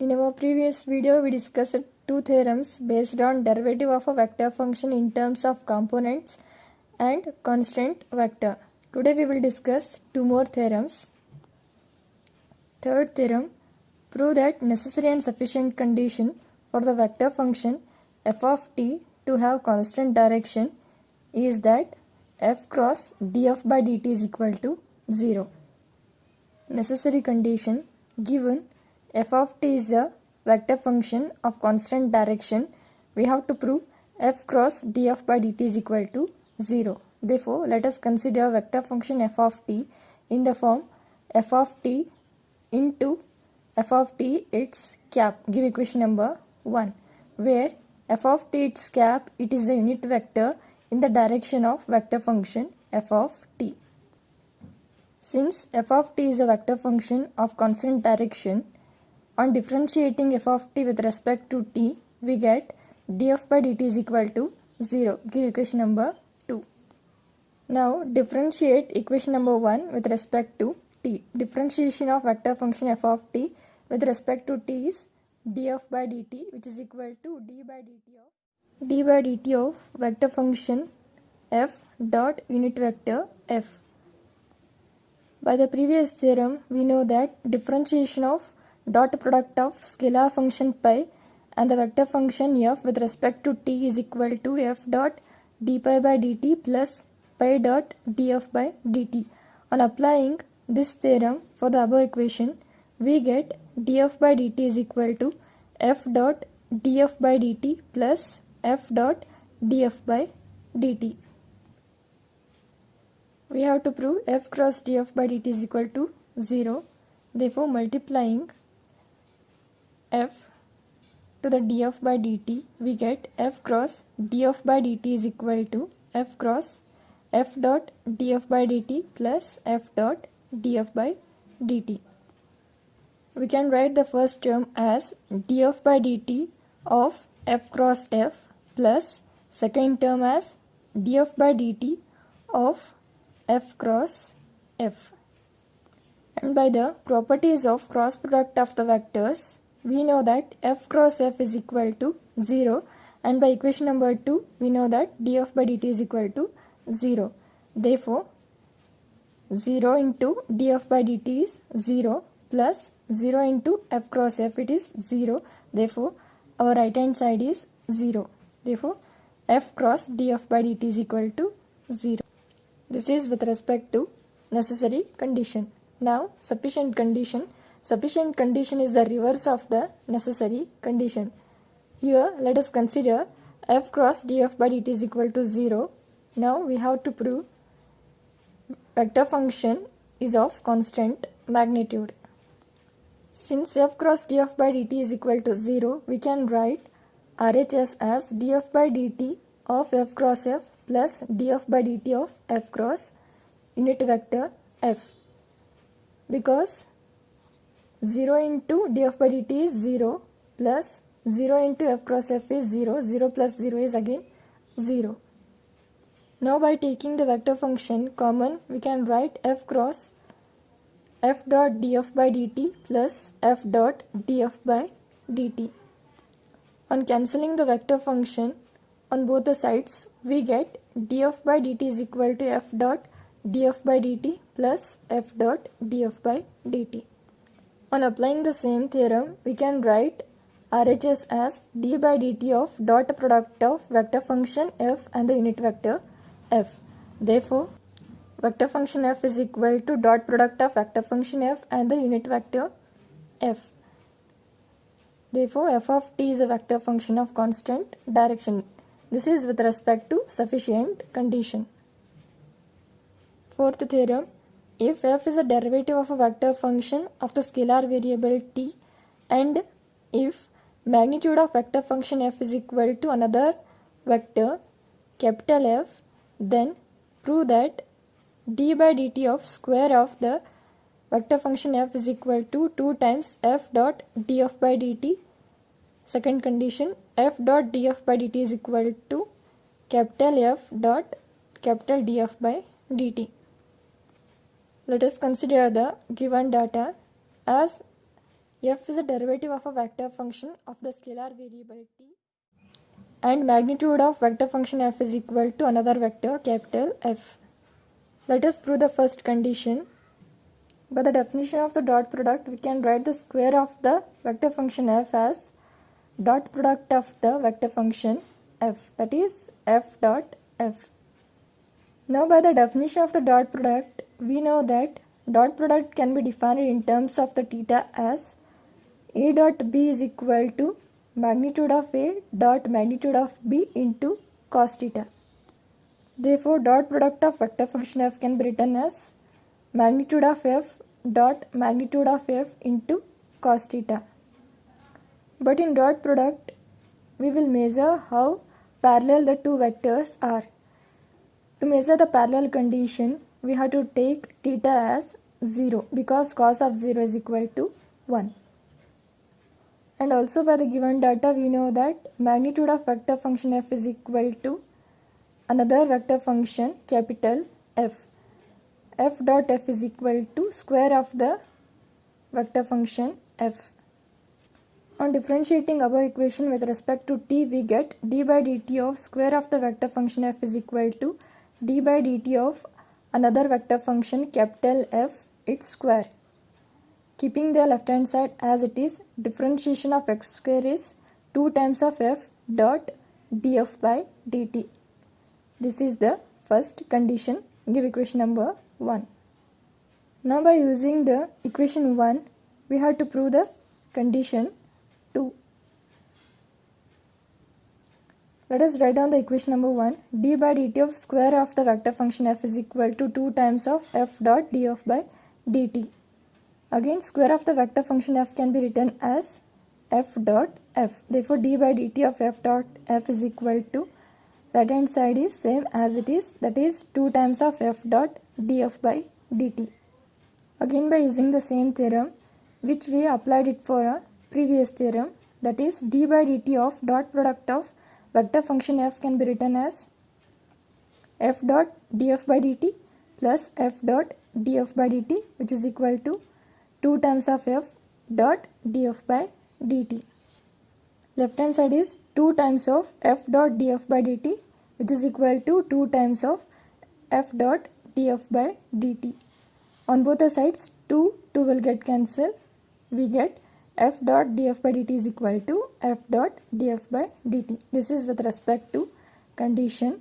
In our previous video, we discussed two theorems based on derivative of a vector function in terms of components and constant vector. Today we will discuss two more theorems. Third theorem, prove that necessary and sufficient condition for the vector function f of t to have constant direction is that f cross df by dt is equal to 0. Necessary condition, given f of t is a vector function of constant direction, we have to prove f cross df by dt is equal to 0. Therefore, let us consider vector function f of t in the form f of t into f of t its cap. Give equation number 1, where f of t its cap, it is the unit vector in the direction of vector function f of t. Since f of t is a vector function of constant direction, on differentiating f of t with respect to t, we get df by dt is equal to 0. Give equation number 2. Now differentiate equation number 1 with respect to t. Differentiation of vector function f of t with respect to t is df by dt, which is equal to d by dt of vector function f dot unit vector f. By the previous theorem, we know that differentiation of dot product of scalar function pi and the vector function f with respect to t is equal to f dot d pi by dt plus pi dot df by dt. On applying this theorem for the above equation, we get df by dt is equal to f dot df by dt plus f dot df by dt. We have to prove f cross df by dt is equal to 0. Therefore, multiplying f to the df by dt, we get f cross df by dt is equal to f cross f dot df by dt plus f dot df by dt. We can write the first term as df by dt of f cross f plus second term as df by dt of f cross f. And by the properties of cross product of the vectors, we know that f cross f is equal to 0, and by equation number 2, we know that df by dt is equal to 0. Therefore, 0 into df by dt is 0 plus 0 into f cross f, it is 0. Therefore, our right hand side is 0. Therefore, f cross df by dt is equal to 0. This is with respect to necessary condition. Now, sufficient condition. Sufficient condition is the reverse of the necessary condition. Here, let us consider f cross df by dt is equal to 0. Now, we have to prove vector function is of constant magnitude. Since f cross df by dt is equal to 0, we can write RHS as df by dt of f cross f plus df by dt of f cross unit vector f. Because 0 into df by dt is 0 plus 0 into f cross f is 0. 0 plus 0 is again 0. Now by taking the vector function common, we can write f cross f dot df by dt plus f dot df by dt. On cancelling the vector function on both the sides, we get df by dt is equal to f dot df by dt plus f dot df by dt. On applying the same theorem, we can write RHS as d by dt of dot product of vector function f and the unit vector f. Therefore, vector function f is equal to dot product of vector function f and the unit vector f. Therefore, f of t is a vector function of constant direction. This is with respect to sufficient condition. Fourth theorem, if f is a derivative of a vector function of the scalar variable t, and if magnitude of vector function f is equal to another vector capital F, then prove that d by dt of square of the vector function f is equal to 2 times f dot df by dt. Second condition, f dot df by dt is equal to capital F dot capital df by dt. Let us consider the given data as f is a derivative of a vector function of the scalar variable t, and magnitude of vector function f is equal to another vector, capital F. Let us prove the first condition. By the definition of the dot product, we can write the square of the vector function f as dot product of the vector function f, that is f dot f. Now by the definition of the dot product, we know that dot product can be defined in terms of the theta as a dot b is equal to magnitude of a dot magnitude of b into cos theta. Therefore, dot product of vector function f can be written as magnitude of f dot magnitude of f into cos theta. But in dot product, we will measure how parallel the two vectors are. To measure the parallel condition, we have to take theta as 0 because cos of 0 is equal to 1. And also by the given data, we know that magnitude of vector function f is equal to another vector function, capital F. F dot f is equal to square of the vector function f. On differentiating above equation with respect to t, we get d by dt of square of the vector function f is equal to d by dt of another vector function, capital F, its square. Keeping the left hand side as it is, differentiation of x square is 2 times of f dot df by dt. This is the first condition. Give equation number 1. Now by using the equation 1, we have to prove this condition 2. Let us write down the equation number 1. D by dt of square of the vector function f is equal to 2 times of f dot df by dt. Again, square of the vector function f can be written as f dot f. Therefore, d by dt of f dot f is equal to, right hand side is same as it is, that is 2 times of f dot df by dt. Again, by using the same theorem which we applied it for a previous theorem, that is d by dt of dot product of vector function f can be written as f dot df by dt plus f dot df by dt, which is equal to 2 times of f dot df by dt. Left hand side is 2 times of f dot df by dt, which is equal to 2 times of f dot df by dt. On both the sides, 2 will get cancelled. We get f dot df by dt is equal to f dot df by dt. This is with respect to condition